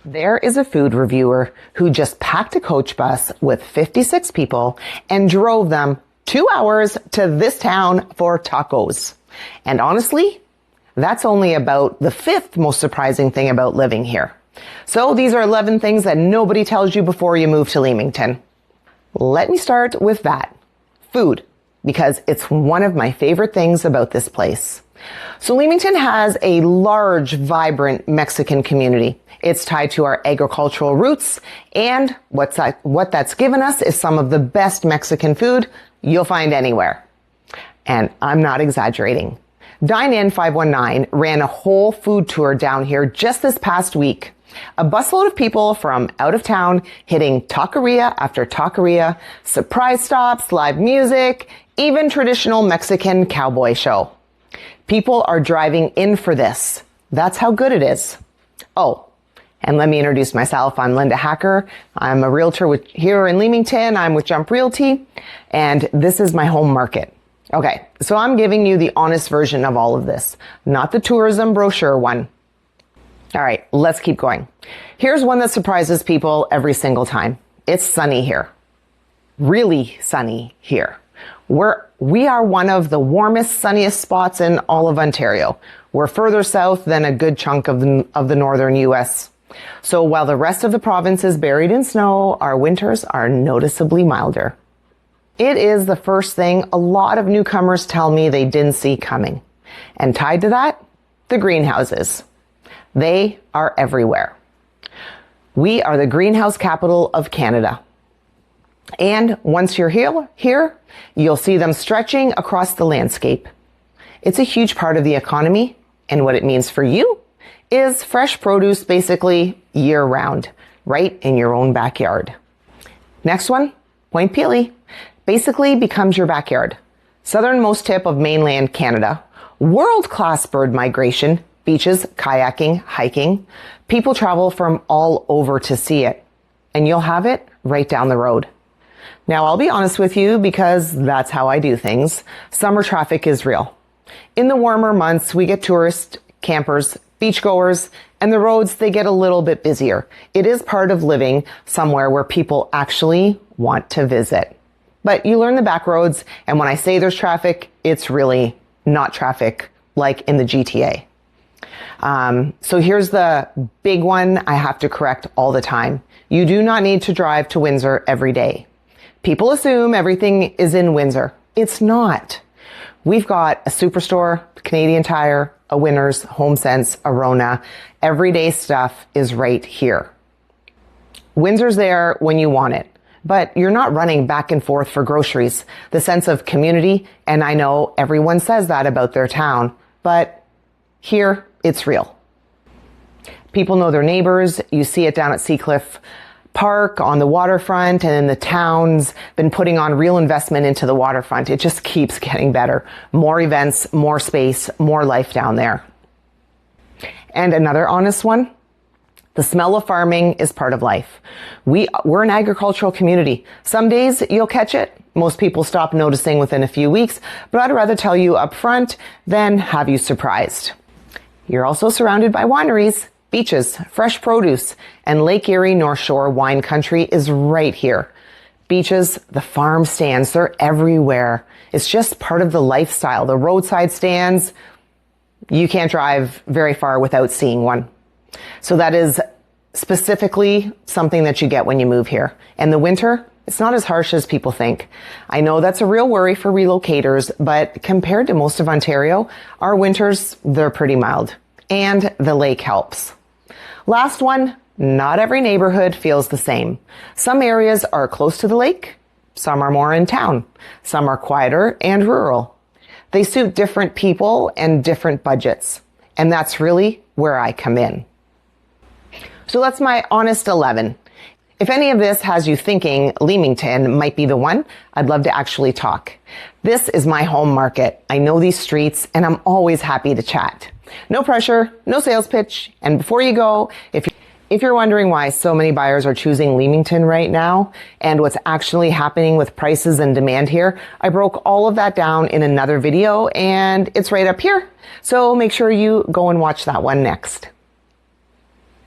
There is a food reviewer who just packed a coach bus with 56 people and drove them 2 hours to this town for tacos. And honestly, that's only about the 5th most surprising thing about living here. So these are 11 things that nobody tells you before you move to Leamington. Let me start with that. Food, because it's one of my favorite things about this place. So Leamington has a large, vibrant Mexican community. It's tied to our agricultural roots, and what that's given us is some of the best Mexican food you'll find anywhere. And I'm not exaggerating. Dine In 519 ran a whole food tour down here just this past week. A busload of people from out of town hitting taqueria after taqueria, surprise stops, live music, even traditional Mexican cowboy show. People are driving in for this. That's how good it is. Oh, and let me introduce myself. I'm Linda Hakr. I'm a realtor here in Leamington. I'm with Jump Realty, and this is my home market. Okay, so I'm giving you the honest version of all of this, not the tourism brochure one. All right, let's keep going. Here's one that surprises people every single time. It's sunny here. Really sunny here. We are one of the warmest, sunniest spots in all of Ontario. We're further south than a good chunk of the northern U.S. So while the rest of the province is buried in snow, our winters are noticeably milder. It is the first thing a lot of newcomers tell me they didn't see coming. And tied to that, the greenhouses. They are everywhere. We are the greenhouse capital of Canada. And once you're here, you'll see them stretching across the landscape. It's a huge part of the economy, and what it means for you is fresh produce basically year-round, right in your own backyard. Next one, Point Pelee, basically becomes your backyard. Southernmost tip of mainland Canada, world-class bird migration, beaches, kayaking, hiking. People travel from all over to see it, and you'll have it right down the road. Now, I'll be honest with you because that's how I do things. Summer traffic is real. In the warmer months, we get tourists, campers, beachgoers, and the roads, they get a little bit busier. It is part of living somewhere where people actually want to visit. But you learn the back roads, and when I say there's traffic, it's really not traffic like in the GTA. So here's the big one I have to correct all the time. You do not need to drive to Windsor every day. People assume everything is in Windsor. It's not. We've got a Superstore, Canadian Tire, a Winners, HomeSense, a Rona. Everyday stuff is right here. Windsor's there when you want it, but you're not running back and forth for groceries. The sense of community, and I know everyone says that about their town, but here it's real. People know their neighbors. You see it down at Seacliff Park on the waterfront, and then the town's been putting on real investment into the waterfront. It just keeps getting better. More events, more space, more life down there. And another honest one, the smell of farming is part of life. We're an agricultural community. Some days you'll catch it. Most people stop noticing within a few weeks, but I'd rather tell you up front than have you surprised. You're also surrounded by wineries, beaches, fresh produce, and Lake Erie North Shore wine country is right here. Beaches, the farm stands, they're everywhere. It's just part of the lifestyle. The roadside stands, you can't drive very far without seeing one. So that is specifically something that you get when you move here. And the winter, it's not as harsh as people think. I know that's a real worry for relocators, but compared to most of Ontario, our winters, they're pretty mild. And the lake helps. Last one, not every neighborhood feels the same. Some areas are close to the lake, some are more in town, some are quieter and rural. They suit different people and different budgets, and that's really where I come in. So that's my honest 11. If any of this has you thinking Leamington might be the one, I'd love to actually talk. This is my home market. I know these streets, and I'm always happy to chat. No pressure, no sales pitch. And before you go, if you're wondering why so many buyers are choosing Leamington right now and what's actually happening with prices and demand here, I broke all of that down in another video and it's right up here. So make sure you go and watch that one next.